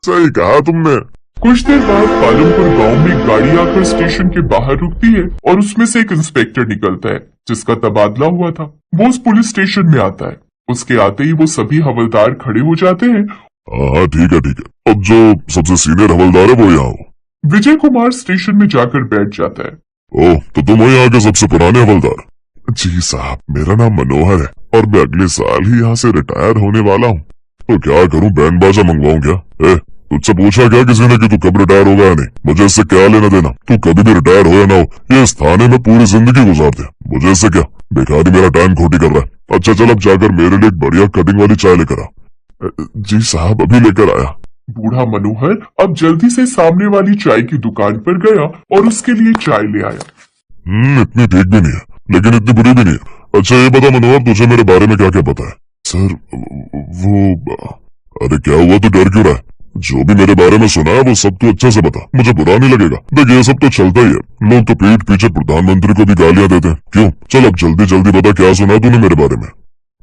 सही कहा तुमने। कुछ देर बाद पालमपुर गांव में एक गाड़ी आकर स्टेशन के बाहर रुकती है और उसमें से एक इंस्पेक्टर निकलता है जिसका तबादला हुआ था। वो उस पुलिस स्टेशन में आता है। उसके आते ही वो सभी हवलदार खड़े हो जाते हैं। हाँ ठीक है। अब जो सबसे सीनियर हवलदार है वो यहाँ हो। विजय कुमार स्टेशन में जाकर बैठ जाता है। ओह, तो तुम हो यहाँ के सबसे पुराने हवलदार? जी साहब, मेरा नाम मनोहर है और मैं अगले साल ही यहाँ से रिटायर होने वाला हूँ। तो क्या करूँ, बैंड बाजा मंगवाऊँ क्या? तुझसे पूछा क्या किसी ने कि तू कब रिटायर होगा या नहीं? मुझे इससे क्या लेना देना? तू कभी भी रिटायर हो या ना हो, ये इस थाने में पूरी जिंदगी गुजार दे, मुझे इससे क्या? बेकारी मेरा टाइम खोटी कर रहा है। अच्छा चल, अब जाकर मेरे लिए एक बढ़िया कटिंग वाली चाय लेकर आ। जी साहब, अभी लेकर आया। बूढ़ा मनोहर अब जल्दी से सामने वाली चाय की दुकान पर गया और उसके लिए चाय ले आया। इतनी ठीक भी नहीं है, लेकिन इतनी बुरी भी नहीं है। अच्छा ये बता मनोहर, तुझे मेरे बारे में क्या क्या पता है? सर वो अरे क्या हुआ, तू डर क्यों रहा है? जो भी मेरे बारे में सुना है वो सब तू अच्छे से बता, मुझे बुरा नहीं लगेगा। देख ये सब तो चलता ही है, लोग तो पीठ पीछे प्रधानमंत्री को भी गालियां देते हैं। क्यों? चल अब जल्दी जल्दी बता, क्या सुना तूने मेरे बारे में?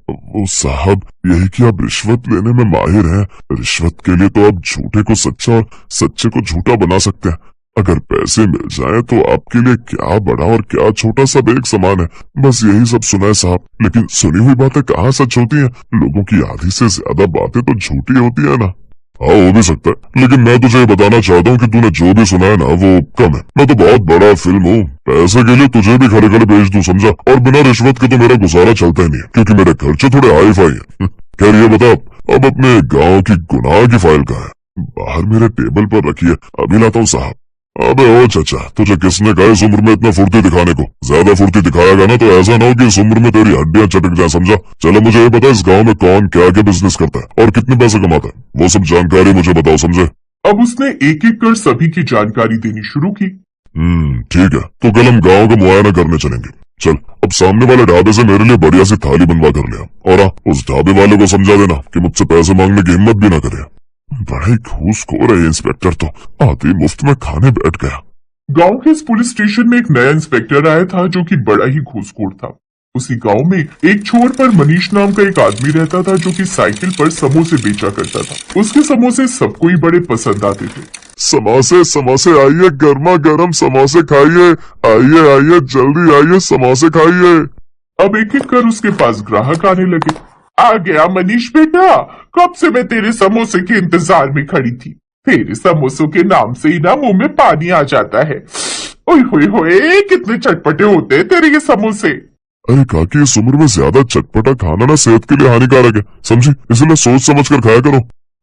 वो साहब, यही कि आप रिश्वत लेने में माहिर हैं। रिश्वत के लिए तो आप झूठे को सच्चा और सच्चे को झूठा बना सकते हैं। अगर पैसे मिल जाए तो आपके लिए क्या बड़ा और क्या छोटा सब एक समान है। बस यही सब सुना है साहब, लेकिन सुनी हुई बातें कहाँ सच होती हैं? लोगों की आधी से ज्यादा बातें तो झूठी होती है ना। हाँ हो भी सकता है, लेकिन मैं तुझे ये बताना चाहता हूँ कि तूने जो भी सुना है ना वो कम है। मैं तो बहुत बड़ा फिल्म हूँ, पैसे के लिए तुझे भी खड़े खड़े भेज दूं, समझा? और बिना रिश्वत के तो मेरा गुजारा चलता ही नहीं है, क्योंकि मेरे खर्चे थोड़े हाई फाई है। खैर ये बता, अब अपने गाँव की गुनाह की फाइल कहाँ है? बाहर मेरे टेबल पर रखी है, अभी लाता हूँ साहब। अबे ओ चाचा, तुझे किसने कहा इस उम्र में इतना फुर्ती दिखाने को? ज्यादा फुर्ती दिखाएगा ना तो ऐसा ना हो कि इस उम्र में तेरी हड्डियां चटक जाए, समझा? चलो मुझे ये बता, इस गांव में कौन क्या क्या बिजनेस करता है और कितने पैसे कमाता है, वो सब जानकारी मुझे बताओ, समझे? अब उसने एक एक कर सभी की जानकारी देनी शुरू की। ठीक है, तो कल हम गाँव का मुआयना करने चलेंगे। चल अब सामने वाले ढाबे से मेरे लिए बढ़िया सी थाली बनवा कर ले, और हाँ, उस ढाबे वाले को समझा देना कि मुझसे पैसे मांगने की हिम्मत भी ना करे। बड़ा ही घूसखोर है इंस्पेक्टर, तो आते मुफ्त में खाने बैठ गया। गांव के इस पुलिस स्टेशन में एक नया इंस्पेक्टर आया था जो कि बड़ा ही घूसखोर था। उसी गांव में एक छोर पर मनीष नाम का एक आदमी रहता था जो कि साइकिल पर समोसे बेचा करता था। उसके समोसे सबको ही बड़े पसंद आते थे। समोसे समोसे आइए, गर्मा गर्म समोसे खाइए, आइए आइए जल्दी आइए, समोसे खाइए। अब एक एक कर उसके पास ग्राहक आने लगे। आ गया मनीष बेटा, कब से मैं तेरे समोसे के इंतजार में खड़ी थी। तेरे समोसों के नाम से ही ना मुंह में पानी आ जाता है। ओए होए होए, कितने चटपटे होते हैं तेरे ये समोसे। अरे काकी, इस उम्र में ज्यादा चटपटा खाना ना सेहत के लिए हानिकारक है, समझी? इसलिए सोच समझ कर खाया करो।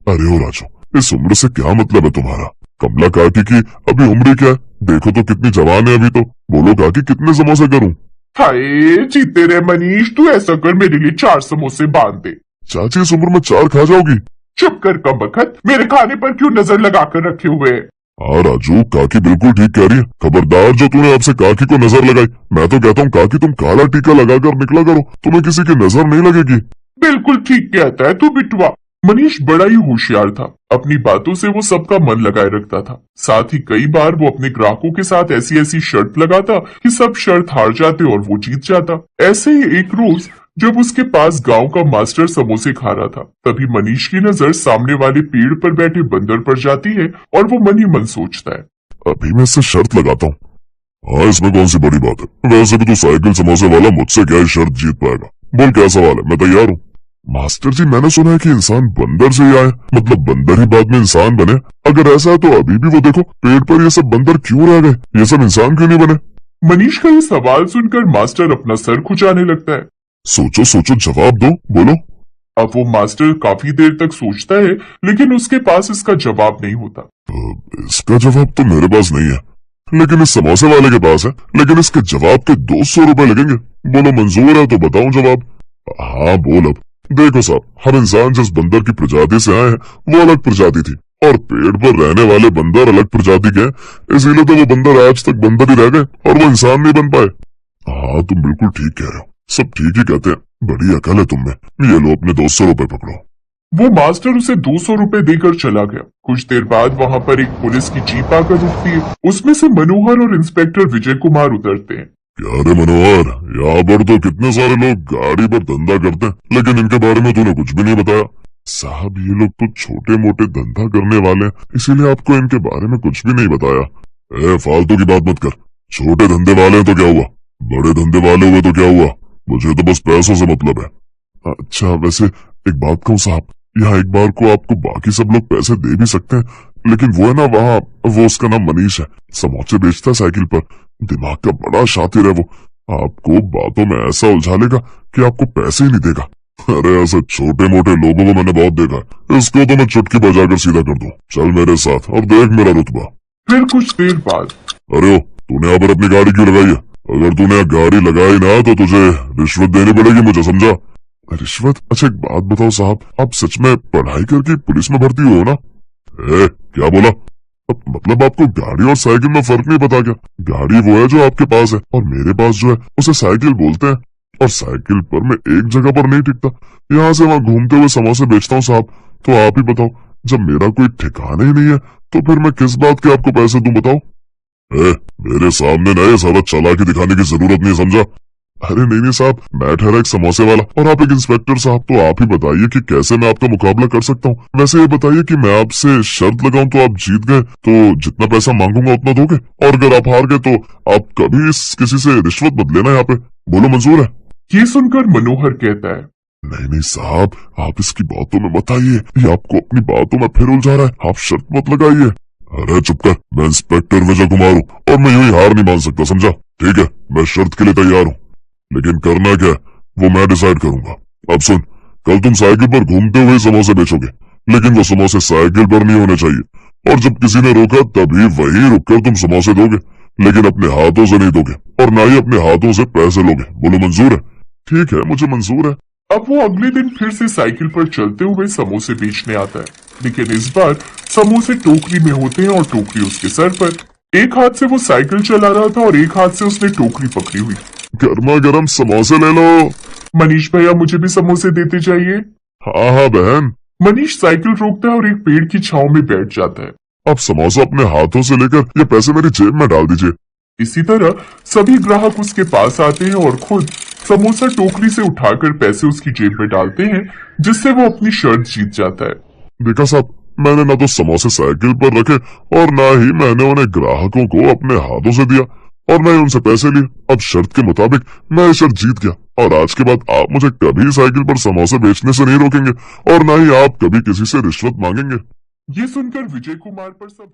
अरे ओ राजू, इस उम्र से क्या मतलब है तुम्हारा? कमला काकी की अभी उम्र क्या है? देखो तो कितनी जवान है अभी तो। बोलो काकी, कितने समोसे करूं? हाय जीते रहे मनीष, तू ऐसा कर, मेरे लिए 4 समोसे बांध दे। चाची इस उम्र में 4 खा जाओगी? चुप कर कमबख्त, मेरे खाने पर क्यों नजर लगा कर रखे हुए है? हाँ राजू, काकी बिल्कुल ठीक कह रही है। खबरदार जो तूने आपसे काकी को नजर लगाई। मैं तो कहता हूँ काकी तुम काला टीका लगाकर निकला करो, तुम्हें किसी की नजर नहीं लगेगी। बिल्कुल ठीक कहता है तू बिटवा। मनीष बड़ा ही होशियार था। अपनी बातों से वो सबका मन लगाए रखता था। साथ ही कई बार वो अपने ग्राहकों के साथ ऐसी ऐसी शर्त लगाता कि सब शर्त हार जाते और वो जीत जाता। ऐसे ही एक रोज जब उसके पास गांव का मास्टर समोसे खा रहा था, तभी मनीष की नजर सामने वाले पेड़ पर बैठे बंदर पर जाती है और वो मन ही मन सोचता है, अभी मैं इससे शर्त लगाता हूँ। हाँ, इसमें कौन सी बड़ी बात है? वैसे भी तू साइकिल समोसे वाला, मुझसे क्या शर्त जीत पाएगा? बोल क्या सवाल है, मैं तैयार हूँ। मास्टर जी, मैंने सुना है कि इंसान बंदर से ही आए, मतलब बंदर ही बाद में इंसान बने। अगर ऐसा है तो अभी भी वो देखो पेड़ पर ये सब बंदर क्यों रह गए, ये सब इंसान क्यों नहीं बने? मनीष का ये सवाल सुनकर मास्टर अपना सर खुजाने लगता है। सोचो सोचो, जवाब दो, बोलो। अब वो मास्टर काफी देर तक सोचता है, लेकिन उसके पास इसका जवाब नहीं होता। इसका जवाब तो मेरे पास नहीं है, लेकिन इस समोसे वाले के पास है। लेकिन इसके जवाब के 200 रुपए लगेंगे। बोलो मंजूर है तो बताऊं जवाब? हाँ बोल। अब देखो साहब, हम इंसान जिस बंदर की प्रजाति से आए हैं वो अलग प्रजाति थी, और पेड़ पर रहने वाले बंदर अलग प्रजाति के, इसीलिए तो वो बंदर आज तक बंदर ही रह गए और वो इंसान नहीं बन पाए। हाँ तुम बिल्कुल ठीक कह रहे हो, सब ठीक ही कहते हैं। बड़ी अकल है तुम में। ये लो अपने 200 रुपए पकड़ो। वो मास्टर उसे 200 रुपए देकर चला गया। कुछ देर बाद वहाँ पर एक पुलिस की जीप आकर रुकती है। उसमें से मनोहर और इंस्पेक्टर विजय कुमार उतरते हैं। क्या रे मनोहर, यहाँ पर तो कितने सारे लोग गाड़ी पर धंधा करते हैं, लेकिन इनके बारे में तूने कुछ भी नहीं बताया। साहब ये लोग तो छोटे मोटे धंधा करने वाले हैं, इसीलिए आपको इनके बारे में कुछ भी नहीं बताया। फालतू की बात मत कर। छोटे धंधे वाले हैं तो क्या हुआ, बड़े धंधे वाले हुए तो क्या हुआ, मुझे तो बस पैसों से मतलब है। अच्छा वैसे एक बात कहूँ साहब, यहाँ एक बार को आपको बाकी सब लोग पैसे दे भी सकते हैं, लेकिन वो है ना वहाँ, वो उसका नाम मनीष है, समोसे बेचता है साइकिल पर, दिमाग का बड़ा शातिर है वो, आपको बातों में ऐसा उलझा लेगा कि आपको पैसे ही नहीं देगा। अरे ऐसे छोटे मोटे लोगों को मैंने बहुत देखा है, इसको तो मैं चुटकी बजाकर सीधा कर दूं। चल मेरे साथ और देख मेरा रुतबा। फिर कुछ देर बाद अरे ओ, तूने यहाँ पर अपनी गाड़ी क्यों लगाई है? अगर तूने यहाँ गाड़ी लगाई ना तो तुझे रिश्वत देनी पड़ेगी, मुझे समझा? रिश्वत? अच्छा एक बात बताओ साहब, आप सच में पढ़ाई करके पुलिस में भर्ती हो ना? क्या बोला? मतलब आपको गाड़ी और साइकिल में फर्क नहीं पता क्या? गाड़ी वो है जो आपके पास है और मेरे पास जो है उसे साइकिल बोलते हैं, और साइकिल पर मैं एक जगह पर नहीं टिकता, यहाँ से वहां घूमते हुए समोसे बेचता हूँ साहब। तो आप ही बताओ, जब मेरा कोई ठिकाना ही नहीं है तो फिर मैं किस बात के आपको पैसे दूं बताओ? मेरे सामने ना ये सारा चालाकी दिखाने की जरूरत नहीं, समझा? अरे नहीं नहीं साहब, मैं ठहरा एक समोसे वाला और आप एक इंस्पेक्टर साहब, तो आप ही बताइए कि कैसे मैं आपका मुकाबला कर सकता हूँ। वैसे ये बताइए कि मैं आपसे शर्त लगाऊं तो आप जीत गए तो जितना पैसा मांगूंगा उतना दोगे, और अगर आप हार गए तो आप कभी किसी से रिश्वत मत लेना यहाँ पे। बोलो मंजूर है? ये सुनकर मनोहर कहता है, नहीं नहीं साहब, आप इसकी बातों में मत आइए, ये आपको अपनी बातों में फिर उलझा रहा है, आप शर्त मत लगाइए। अरे चुप कर, मैं इंस्पेक्टर विजय कुमार हूँ और मैं यूं ही हार नहीं मान सकता, समझा? ठीक है, मैं शर्त के लिए तैयार हूँ, लेकिन करना क्या है वो मैं डिसाइड करूंगा। अब सुन, कल तुम साइकिल पर घूमते हुए समोसे बेचोगे, लेकिन वो समोसे साइकिल पर नहीं होने चाहिए, और जब किसी ने रोका तभी वहीं रुककर तुम समोसे दोगे, लेकिन अपने हाथों से नहीं दोगे, और ना ही अपने हाथों से पैसे लोगे। बोलो मंजूर है? ठीक है, मुझे मंजूर है। अब वो अगले दिन फिर से साइकिल पर चलते हुए समोसे बेचने आता है, लेकिन इस बार समोसे टोकरी में होते हैं और टोकरी उसके सर पर। एक हाथ से वो साइकिल चला रहा था और एक हाथ से उसने टोकरी पकड़ी हुई। गर्मा गर्म समोसे ले लो। मनीष भैया मुझे भी समोसे देते चाहिए। हाँ हाँ बहन। मनीष साइकिल रोकता है और एक पेड़ की छांव में बैठ जाता है। आप समोसा अपने हाथों से लेकर ये पैसे मेरी जेब में डाल दीजिए। इसी तरह सभी ग्राहक उसके पास आते हैं और खुद समोसा टोकरी से उठाकर पैसे उसकी जेब में डालते हैं, जिससे वो अपनी शर्त जीत जाता है। देखा साहब, मैंने ना तो समोसे साइकिल पर रखे और ना ही मैंने उन्हें ग्राहकों को अपने हाथों से दिया, और ना ही उनसे पैसे लिए। अब शर्त के मुताबिक मैं ये शर्त जीत गया, और आज के बाद आप मुझे कभी साइकिल पर समोसे बेचने से नहीं रोकेंगे, और ना ही आप कभी किसी से रिश्वत मांगेंगे। ये सुनकर विजय कुमार पर सब